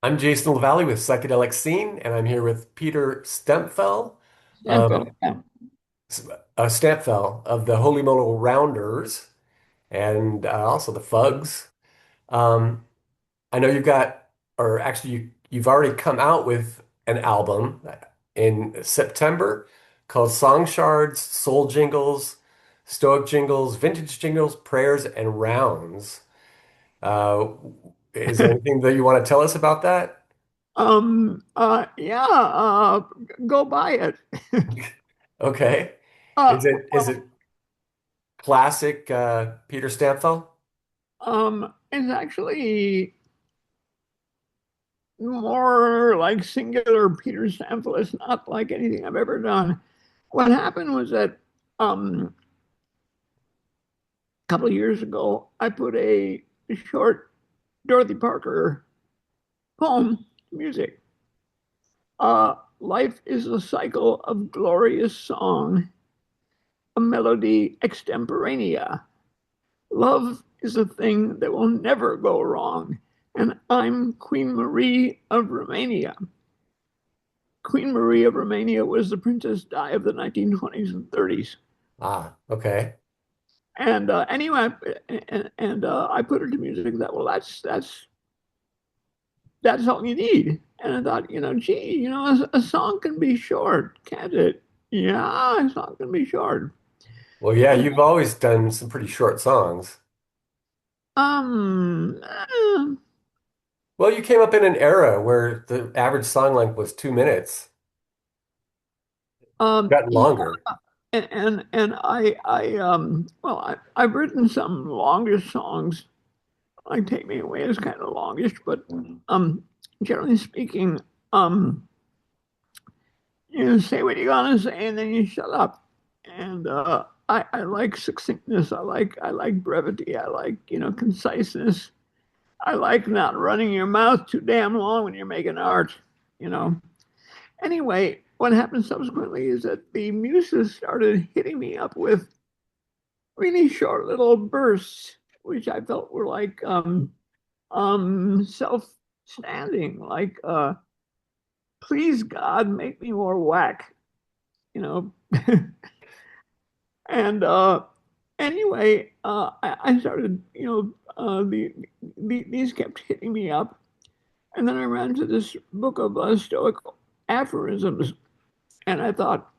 I'm Jason LeValley with Psychedelic Scene, and I'm here with Peter Stampfel Stampfel, of yeah. the Holy Modal Rounders, and also the Fugs. Um, I know you've got, or actually, you've already come out with an album in September called Song Shards, Soul Jingles, Stoic Jingles, Vintage Jingles, Prayers, and Rounds. Uh, is there anything that you want to tell us about that? Yeah, go buy it. Okay. Uh, Is it classic Peter Stampfel? it's actually more like singular Peter Stampfel. It's not like anything I've ever done. What happened was that a couple of years ago, I put a short Dorothy Parker poem to music. Life is a cycle of glorious song, a melody extemporanea. Love is a thing that will never go wrong. And I'm Queen Marie of Romania. Queen Marie of Romania was the Princess Di of the 1920s and 30s. Ah, okay. And anyway, I put her to music that, well, that's all you need. And I thought, gee, a song can be short, can't it? Yeah, a song can be short. Well, yeah, you've always done some pretty short songs. Um, uh, Well, you came up in an era where the average song length was 2 minutes. Gotten yeah, longer. and well, I've written some longish songs. Like Take Me Away is kind of longish, but um, generally speaking, you say what you're gonna say and then you shut up. And I like succinctness. I like brevity. I like conciseness. I like not running your mouth too damn long when you're making art. You know. Anyway, what happened subsequently is that the muses started hitting me up with really short little bursts, which I felt were like self-standing, like please God, make me more whack, you know. And anyway, I started, these kept hitting me up. And then I ran to this book of Stoic aphorisms, and I thought,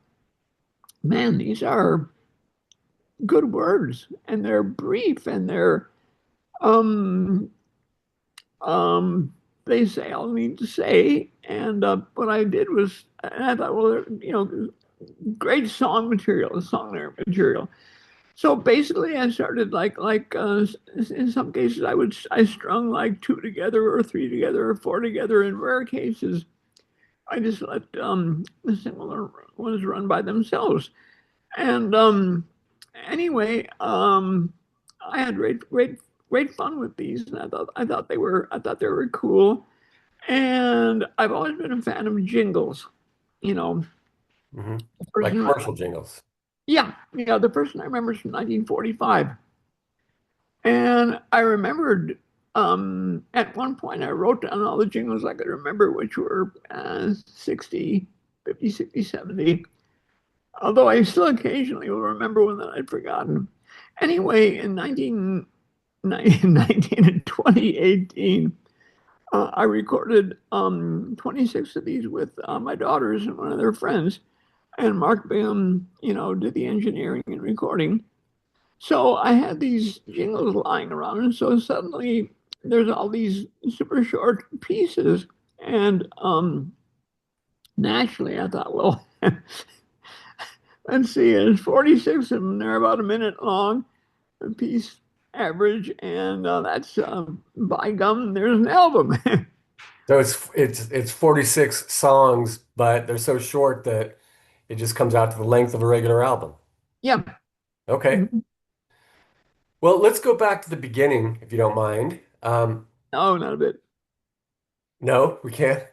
man, these are good words, and they're brief, and they're um um they say all I need to say. And what I did was, and I thought, well, great song material, song lyric material. So basically, I started in some cases I strung like two together or three together or four together. In rare cases, I just let the similar ones run by themselves. And anyway, I had great fun with these, and I thought they were cool. And I've always been a fan of jingles. You know, Hmm. the Like person, commercial jingles. yeah, the person I remember is from 1945. And I remembered at one point I wrote down all the jingles I could remember, which were 60, 50, 60, 70. Although I still occasionally will remember one that I'd forgotten. Anyway, in 19 and 2018, I recorded 26 of these with my daughters and one of their friends. And Mark Bingham, did the engineering and recording. So I had these jingles lying around, and so suddenly there's all these super short pieces, and naturally I thought, well, let's see, there's 46 of them. They're about a minute long, a piece average, and that's by gum, there's an album. So it's 46 songs, but they're so short that it just comes out to the length of a regular album. Yeah. Okay. Well, let's go back to the beginning, if you don't mind. No, not a bit. No, we can't.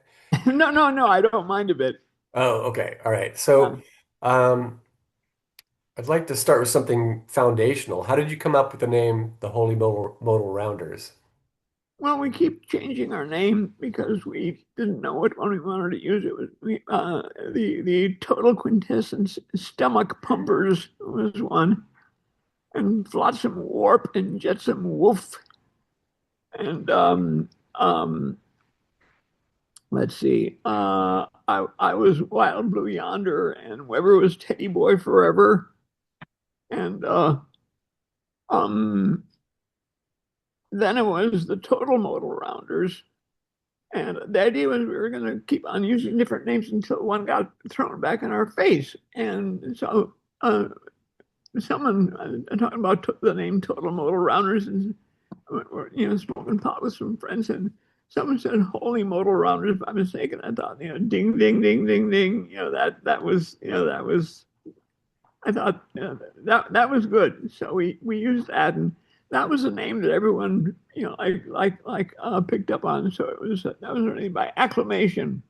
No, no, no, I don't mind a bit. Oh, okay. All right. So, Um, um, I'd like to start with something foundational. How did you come up with the name the Holy Modal Rounders? Well, we keep changing our name because we didn't know which one we wanted to use. It was the total quintessence stomach pumpers was one, and flotsam warp and jetsam woof, and let's see, I was Wild Blue Yonder, and Weber was Teddy Boy Forever, and um then it was the Total Modal Rounders. And the idea was we were going to keep on using different names until one got thrown back in our face. And so someone talking about the name Total Modal Rounders, and smoking pot with some friends, and someone said Holy Modal Rounders by mistake, and I thought, ding, ding, ding, ding, ding, that was, that was, I thought, that was good. So we used that, and that was a name that everyone, picked up on. So that was really by acclamation.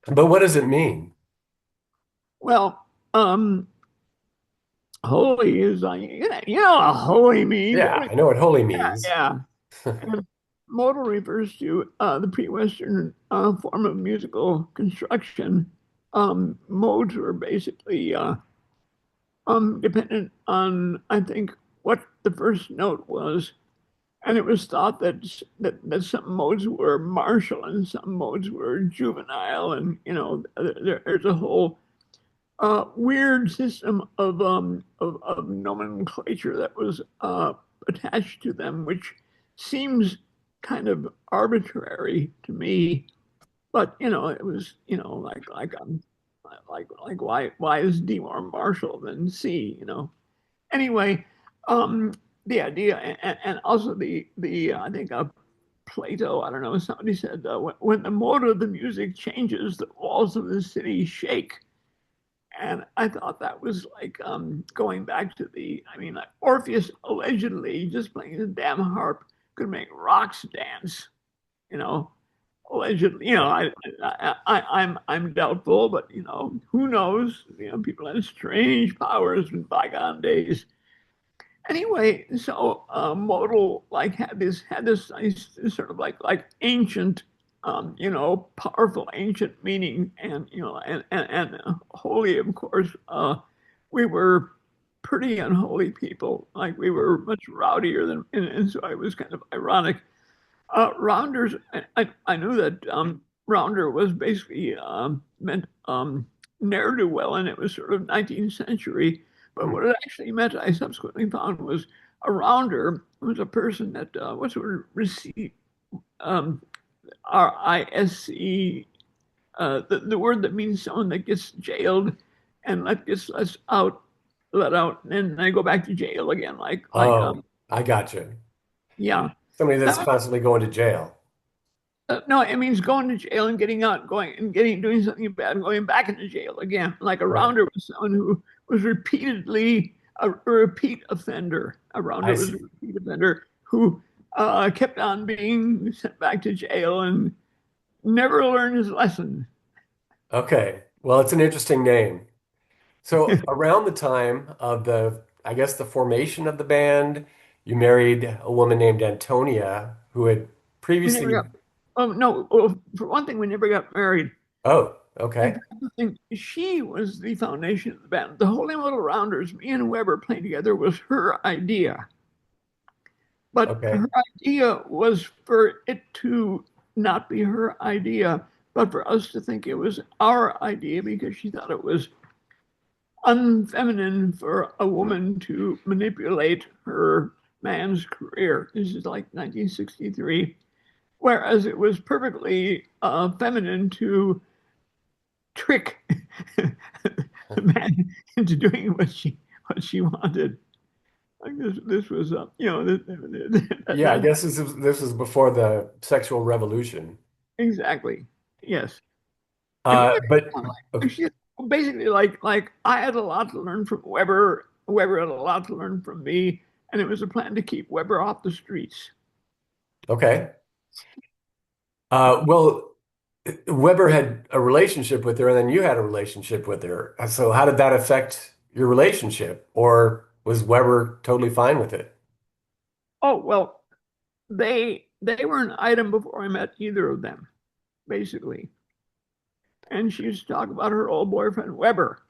But what does it mean? Well, holy is like, what holy means. Yeah, I know what holy Yeah, means. yeah. And modal refers to the pre-Western form of musical construction. Modes were basically dependent on, I think, what the first note was. And it was thought that some modes were martial and some modes were juvenile, and there's a whole weird system of nomenclature that was attached to them, which seems kind of arbitrary to me. But it was like why is D more martial than C? Anyway, the idea, and also the I think Plato, I don't know, somebody said when the mode of the music changes, the walls of the city shake. And I thought that was like going back to I mean, like Orpheus allegedly just playing his damn harp could make rocks dance, you know, allegedly. I'm doubtful, but who knows? People had strange powers in bygone days. Anyway, so modal like had this nice sort of like ancient, powerful ancient meaning, and and holy, of course. We were pretty unholy people. Like we were much rowdier than, and so it was kind of ironic. Rounders, I knew that rounder was basically meant ne'er do well, and it was sort of 19th century. But what it actually meant, I subsequently found, was a rounder was a person that what's the word, receive, um, RISC, the word that means someone that gets jailed and gets let out, and then they go back to jail again, Oh, I got you. yeah. Somebody that's That constantly going to jail. No, it means going to jail and getting out, going and doing something bad and going back into jail again. Like a Right. rounder was someone who was repeatedly a repeat offender. A I rounder was a see. repeat offender who kept on being sent back to jail and never learned his lesson. Okay. Well, it's an interesting name. So around the time of I guess the formation of the band, you married a woman named Antonia who had We never previously, got. Oh no! Well, for one thing, we never got married. oh, And okay. for another thing, she was the foundation of the band. The Holy Modal Rounders, me and Weber playing together, was her idea. But Okay. her idea was for it to not be her idea, but for us to think it was our idea because she thought it was unfeminine for a woman to manipulate her man's career. This is like 1963. Whereas it was perfectly feminine to trick the man into doing what she wanted. Like this was Yeah, I that guess this is before the sexual revolution. exactly, yes. And really, But like she basically like I had a lot to learn from Weber. Weber had a lot to learn from me, and it was a plan to keep Weber off the streets. okay. Well, Weber had a relationship with her, and then you had a relationship with her. So how did that affect your relationship? Or was Weber totally fine with it? Oh well, they. they were an item before I met either of them, basically. And she used to talk about her old boyfriend Weber,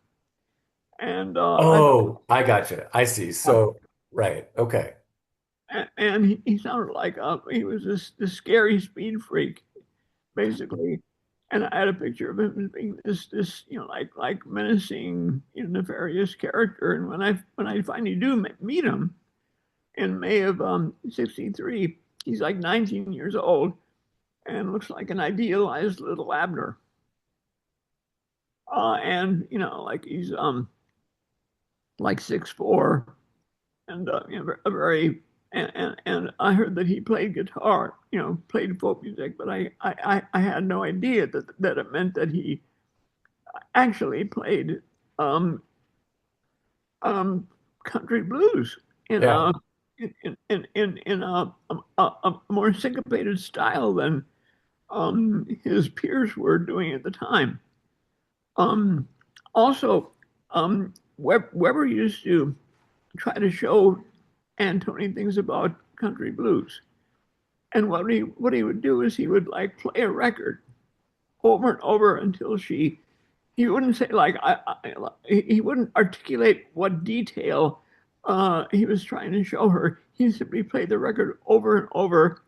and I thought, Oh, I gotcha. I see. So, right. Okay. and he sounded like he was this scary speed freak, basically. And I had a picture of him as being this like menacing, nefarious character. And when I finally do meet him in May of '63, he's like 19 years old and looks like an idealized little Abner. And like he's like 6'4" and a very and I heard that he played guitar, played folk music, but I had no idea that it meant that he actually played um, um, country blues in Yeah. a in a more syncopated style than his peers were doing at the time. Um, Also, Weber used to try to show Antony things about country blues. And what he would do is he would like play a record over and over until he wouldn't say like he wouldn't articulate what detail he was trying to show her. He simply played the record over and over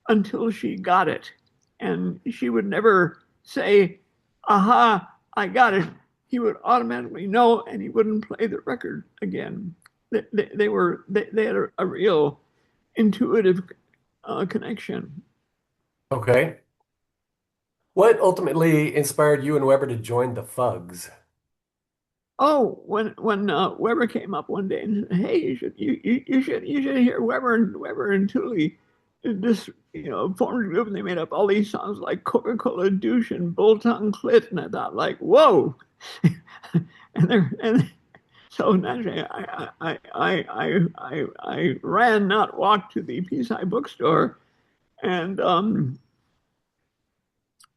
until she got it, and she would never say, "Aha, I got it." He would automatically know, and he wouldn't play the record again. They had a real intuitive connection. Okay. What ultimately inspired you and Weber to join the Fugs? Oh, when Weber came up one day and said, "Hey, you should hear Weber and Thule." This formed a group and they made up all these songs like Coca-Cola douche and Bull Tongue Clit, and I thought like, whoa, and so naturally I ran, not walked, to the Peace bookstore and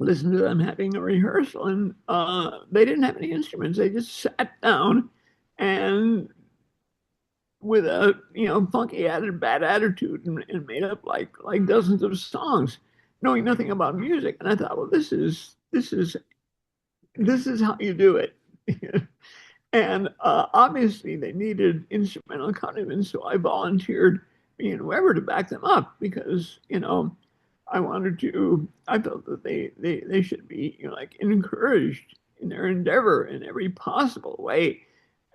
listened to them having a rehearsal, and they didn't have any instruments. They just sat down and with a funky bad attitude and made up like dozens of songs, knowing nothing about music. And I thought, well, this is how you do it. And obviously they needed instrumental accompaniment, so I volunteered me and Weber to back them up because I felt that they should be like encouraged in their endeavor in every possible way.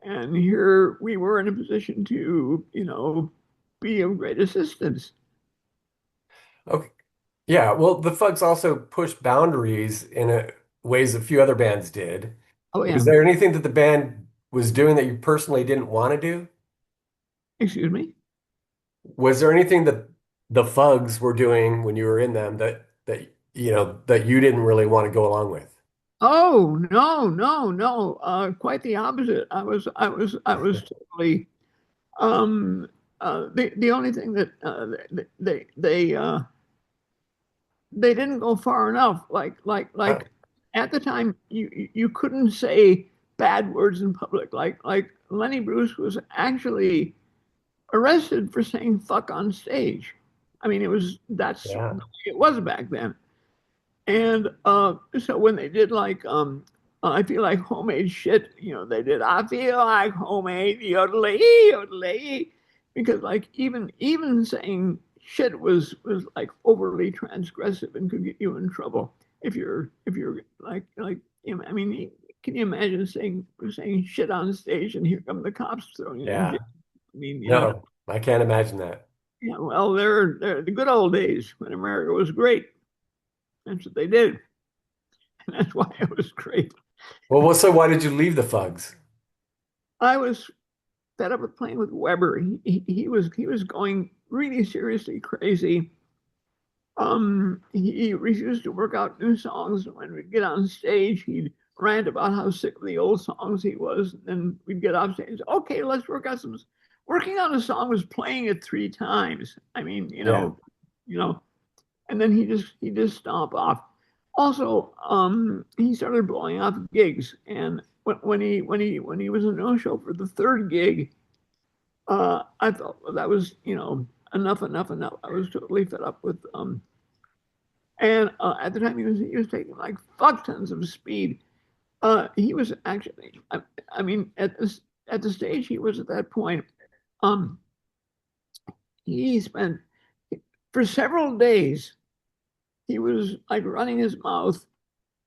And here we were in a position to be of great assistance. Okay. Yeah, well, the Fugs also pushed boundaries in ways a few other bands did. Oh Was yeah, there anything that the band was doing that you personally didn't want to do? excuse me. Was there anything that the Fugs were doing when you were in them that you didn't really want to go along with? Oh no, no, no. Quite the opposite. I was totally the only thing that they didn't go far enough. Like at the time, you couldn't say bad words in public. Like Lenny Bruce was actually arrested for saying "fuck" on stage. I mean, that's the Yeah. way it was back then. And so when they did like I feel like homemade shit, they did I feel like homemade yodeling, yodeling, because like even saying shit was like overly transgressive and could get you in trouble if you're like I mean, can you imagine saying shit on stage and here come the cops throwing you in jail? Yeah. I mean, No, I can't imagine that. yeah, well, they're the good old days when America was great. That's what they did. And that's why it was great. So why did you leave the Fugs? I was fed up with playing with Weber. He was going really seriously crazy. He refused to work out new songs. When we'd get on stage, he'd rant about how sick of the old songs he was. And then we'd get off stage. Okay, let's work out some. Working on a song was playing it 3 times. I mean, Yeah. you know, and then he just stomp off. Also, he started blowing off gigs, and when he was a no show for the third gig, I felt, well, that was enough, enough, enough. I was totally fed up with and at the time he was taking like fuck tons of speed. He was actually, I mean, at the stage he was at that point, um, he spent for several days. He was like running his mouth,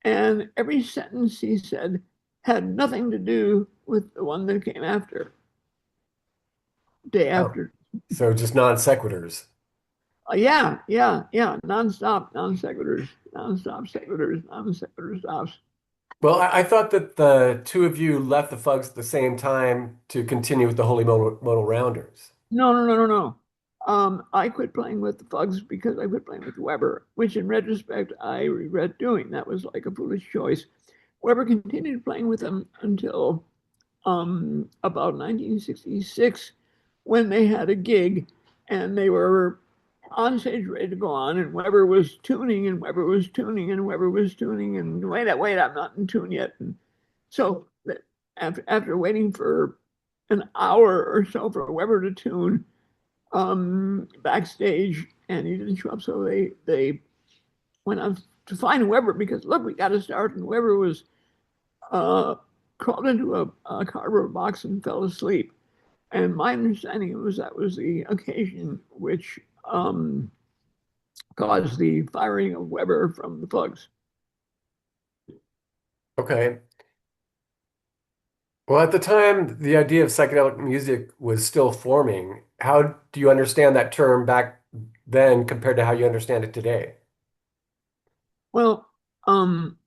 and every sentence he said had nothing to do with the one that came after, day Oh, after. so just non sequiturs. Yeah, yeah, yeah, nonstop, non sequiturs, non sequitur stops. Well, I thought that the two of you left the Fugs at the same time to continue with the Holy Modal Rounders. No, no, no, no, no. I quit playing with the Fugs because I quit playing with Weber, which in retrospect I regret doing. That was like a foolish choice. Weber continued playing with them until about 1966 when they had a gig and they were on stage ready to go on, and Weber was tuning, and Weber was tuning, and Weber was tuning, and wait, I'm not in tune yet. And so after waiting for an hour or so for Weber to tune backstage, and he didn't show up, so they went out to find Weber because look, we got to start, and Weber was uh, crawled into a cardboard box and fell asleep. And my understanding was that was the occasion which caused the firing of Weber from the Fugs. Okay. Well, at the time, the idea of psychedelic music was still forming. How do you understand that term back then compared to how you understand it today? Well, um,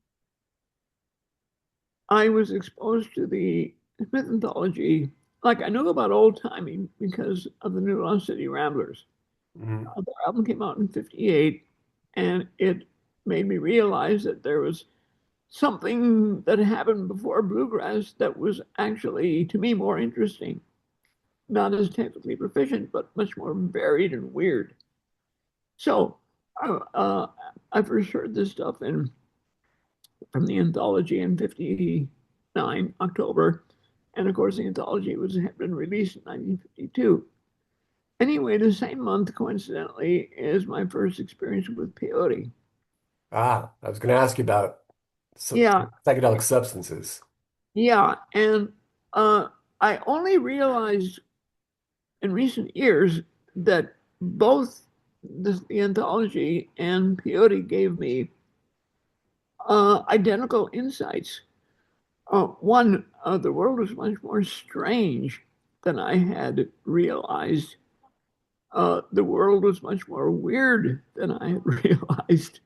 I was exposed to the Smith anthology. Like I knew about old timing because of the New Lost City Ramblers. Mhm. The album came out in '58, and it made me realize that there was something that happened before bluegrass that was actually, to me, more interesting. Not as technically proficient, but much more varied and weird. So I first heard this stuff from the anthology in '59, October. And of course, the anthology had been released in 1952. Anyway, the same month, coincidentally, is my first experience with peyote. Ah, I was going to ask you about Yeah, psychedelic substances. yeah. And uh, I only realized in recent years that both the anthology and peyote gave me identical insights. One, the world was much more strange than I had realized. The world was much more weird than I had realized.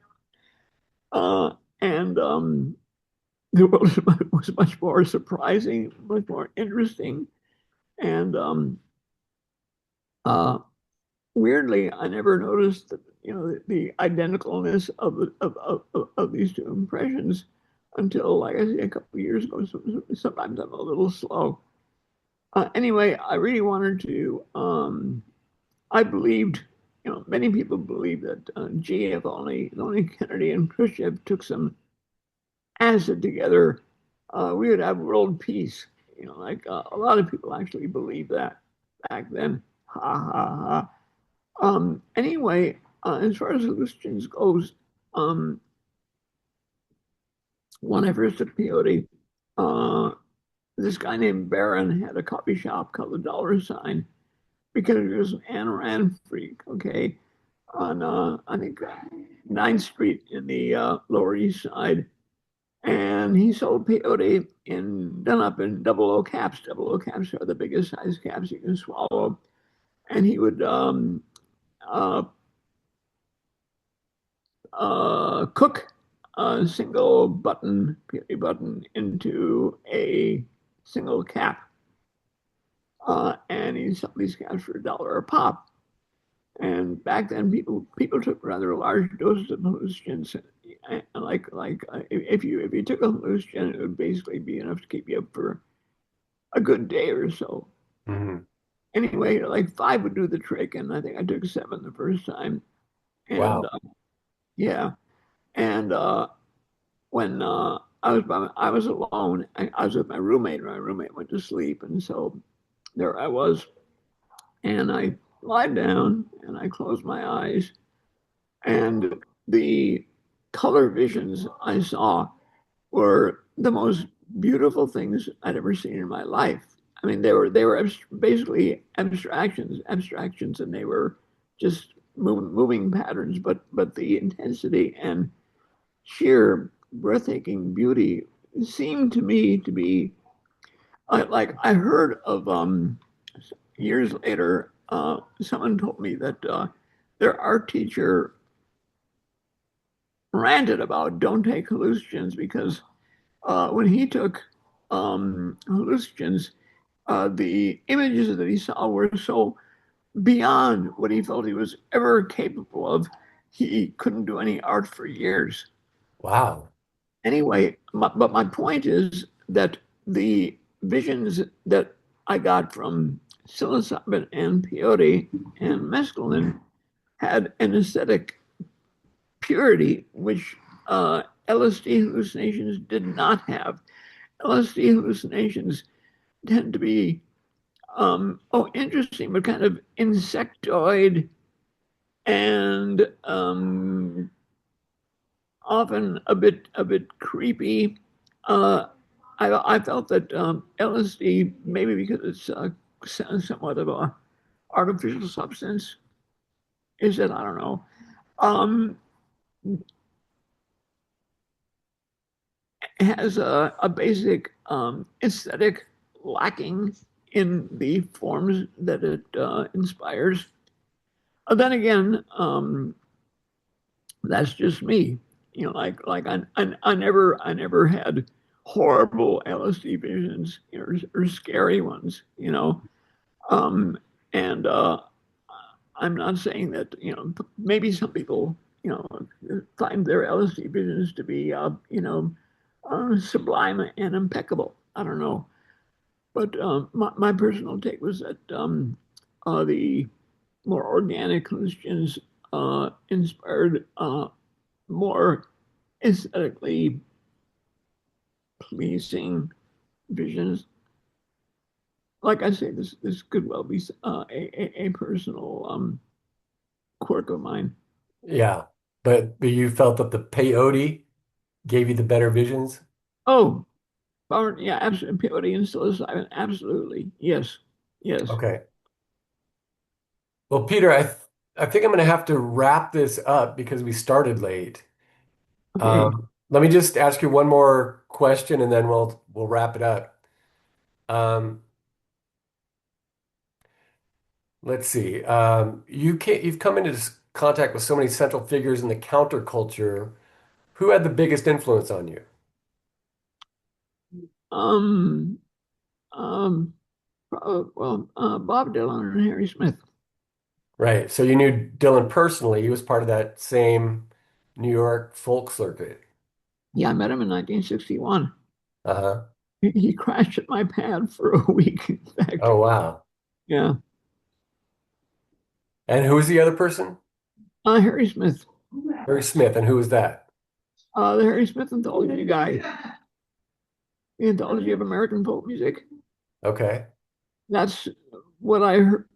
And the world was much more surprising, much more interesting. And uh, weirdly, I never noticed that, the identicalness of these two impressions until, like I say, a couple of years ago. So sometimes I'm a little slow. Anyway, I really wanted to. I believed, many people believe that, gee, if only Kennedy and Khrushchev took some acid together, we would have world peace. Like a lot of people actually believe that back then. Ha ha ha. Anyway, as far as hallucinogens goes, um, when I first took peyote, uh, this guy named Barron had a coffee shop called the Dollar Sign because he was an Ayn Rand freak, okay, on, I think, 9th Street in the Lower East Side. And he sold peyote done up in double O caps. Double O caps are the biggest size caps you can swallow. And he would uh, cook a single button, peyote button, into a single cap. And he sold these caps for $1 a pop. And back then, people took rather large doses of hallucinogens. If you took a hallucinogen, it would basically be enough to keep you up for a good day or so. Mhm. Anyway, like 5 would do the trick, and I think I took 7 the first time. And Wow. yeah, and when I was alone, I was with my roommate. My roommate went to sleep, and so there I was, and I lie down and I close my eyes, and the color visions I saw were the most beautiful things I'd ever seen in my life. I mean, they were basically abstractions, and they were just moving patterns. But the intensity and sheer breathtaking beauty seemed to me to be like I heard of years later. Someone told me that their art teacher ranted about don't take hallucinogens because when he took hallucinogens, the images that he saw were so beyond what he felt he was ever capable of. He couldn't do any art for years. Wow. Anyway, but my point is that the visions that I got from psilocybin and peyote and mescaline had an aesthetic purity which LSD hallucinations did not have. LSD hallucinations tend to be interesting, but kind of insectoid and often a bit creepy. Uh, I felt that LSD, maybe because it's somewhat of a artificial substance, is it? I don't know. Um, has a basic aesthetic lacking in the forms that it inspires. Then again, that's just me. I never had horrible LSD visions, or scary ones. And I'm not saying that maybe some people find their LSD visions to be sublime and impeccable. I don't know, but my personal take was that the more organic hallucinogens inspired more aesthetically pleasing visions. Like I say, this could well be a personal quirk of mine. Yeah. But you felt that the peyote gave you the better visions? Oh, yeah, absolutely. Peyote and psilocybin, absolutely. Yes, yes. Okay. Well, Peter, I think I'm going to have to wrap this up because we started late. Okay. Let me just ask you one more question and then we'll wrap it up. Um, let's see. You've come into contact with so many central figures in the counterculture. Who had the biggest influence on you? Um, um, Bob Dylan and Harry Smith. Right. So you knew Dylan personally. He was part of that same New York folk circuit. Yeah, I met him in 1961. Uh-huh. He crashed at my pad for a week, in fact. Oh, wow. Yeah. And who was the other person? Harry Smith, Barry Smith. And who was that? the Harry Smith anthology guy, the anthology of American folk music. Okay. That's what I heard.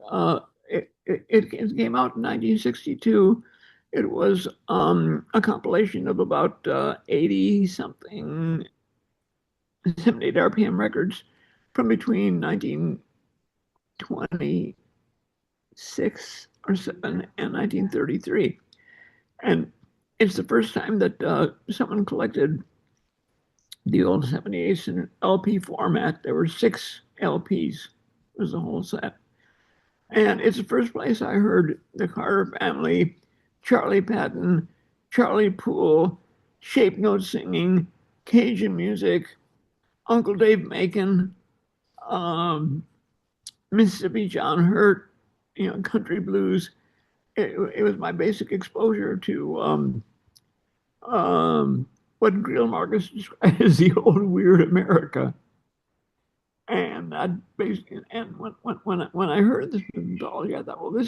It came out in 1962. It was a compilation of about 80 something 78 RPM records from between 1926 or 7 and 1933. And it's the first time that someone collected the old 78s in LP format. There were 6 LPs, was the whole set. And it's the first place I heard the Carter Family, Charlie Patton, Charlie Poole, shape note singing, Cajun music, Uncle Dave Macon, um, Mississippi John Hurt, country blues. It was my basic exposure to what Greil Marcus described as the old weird America. And I basically, and when I heard this mythology, I thought, well,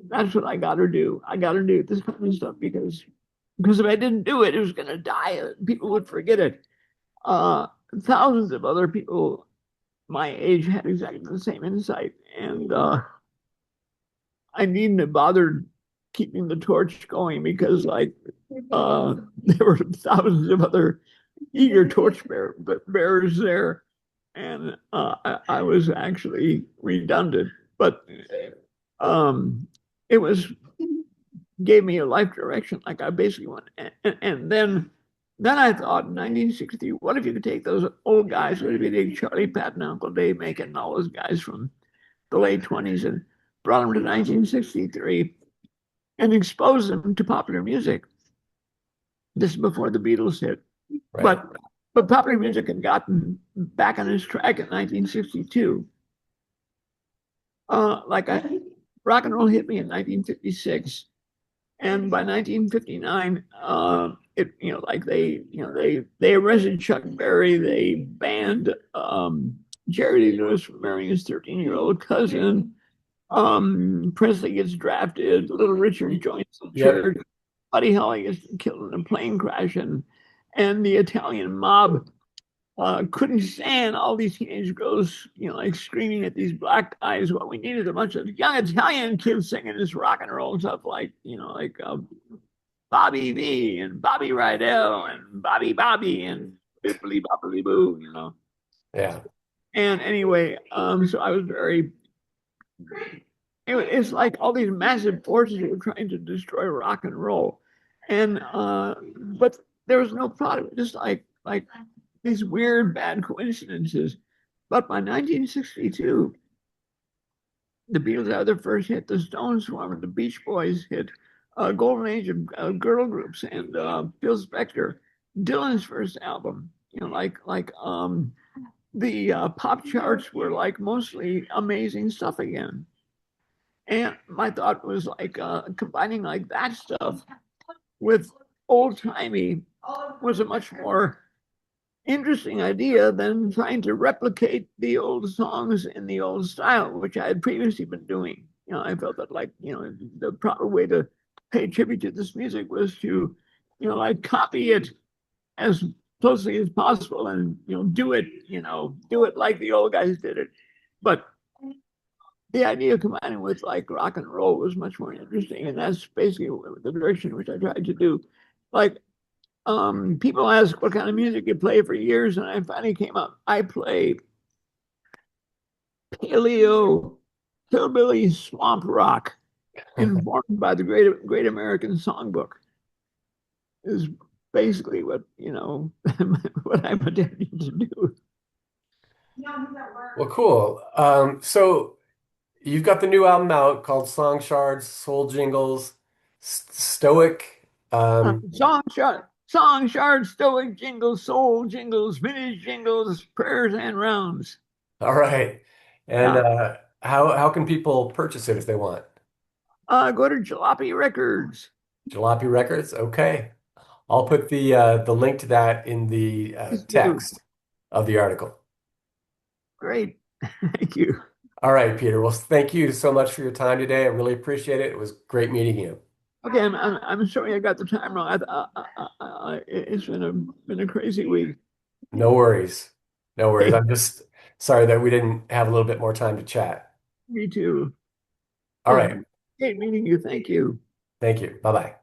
that's what I got to do. I got to do this kind of stuff because if I didn't do it, it was going to die. People would forget it. Uh, Thousands of other people my age had exactly the same insight, and I needn't have bothered keeping the torch going because there were thousands of other eager bearers there, and I was actually redundant. But um, it was gave me a life direction. Like I basically went, and then I thought in 1963, what if you could take those old guys? What if you take Charlie Patton, Uncle Dave Macon, and all those guys from the late 20s and brought them to 1963 and exposed them to popular music? This is before the Beatles hit, Right. but popular music had gotten back on its track in 1962. Like I, rock and roll hit me in 1956. And by 1959, they arrested Chuck Berry, they banned Jerry Lee Lewis from marrying his 13-year-old cousin. Presley gets drafted, Little Richard joins the Yep. church, Buddy Holly gets killed in a plane crash, and the Italian mob couldn't stand all these teenage girls, like screaming at these black guys. What we needed a bunch of young Italian kids singing this rock and roll stuff, Bobby V and Bobby Rydell and Bobby and Bibbly Bobbly Boo. Yeah. And anyway, so I was very. It's like all these massive forces were trying to destroy rock and roll, and but there was no product. Just like these weird bad coincidences. But by 1962, the Beatles had their first hit, the Stones formed, the Beach Boys hit, golden age of girl groups, and Phil Spector, Dylan's first album. The pop charts were like mostly amazing stuff again. And my thought was like combining like that stuff with old timey was a much more interesting idea than trying to replicate the old songs in the old style, which I had previously been doing. I felt that the proper way to pay tribute to this music was to, like copy it as closely as possible and do it like the old guys did it. But the idea of combining with like rock and roll was much more interesting, and that's basically the direction which I tried to do. Like people ask what kind of music you play for years, and I finally came up. I play paleo hillbilly swamp rock, informed by the Great American Songbook. Is basically what what I'm attempting to do. Well, cool. So you've got the new album out called Song Shards, Soul Jingles, Stoic. Song shards, stoic jingles, soul jingles, vintage jingles, prayers and rounds. All right. And Yeah. how can people purchase it if they want? Go to Jalopy Records. Jalopy Records? Okay. I'll put the link to that in the Please do. text of the article. Great. Thank you. All right, Peter. Well, thank you so much for your time today. I really appreciate it. It was great meeting you. Okay, I'm sorry I got the time wrong. It's been a crazy week. No worries. No worries. Hey, I'm just sorry that we didn't have a little bit more time to chat. me too. All Yeah, right. great meeting you. Thank you. Thank you. Bye-bye.